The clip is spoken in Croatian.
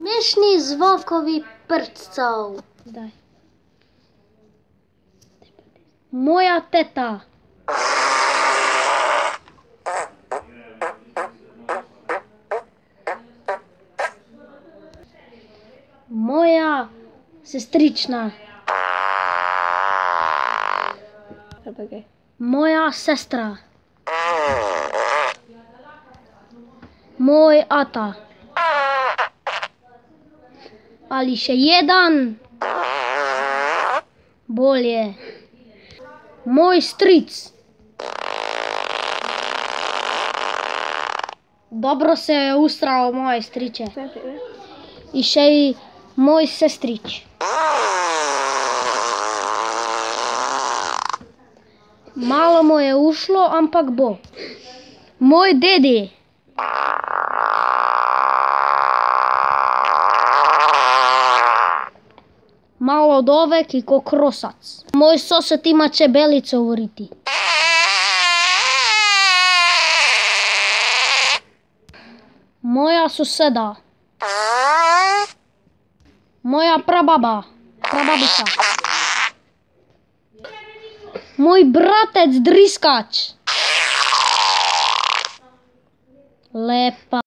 Smiešní zvokovi prstcov. Daj. Moja teta. Moja sestrična. Moja sestra. Moj ata. Ali še jedan? Bolje. Moj stric. Dobro se je ustral moje striče. I še i moj sestrič. Malo mu je ušlo, ampak bo. Moj dedi. Malo dovek i ko krosac. Moj sosed ima čebelico u riti. Moja suseda. Moja prababa. Prababica. Moj bratec driskač. Lepa.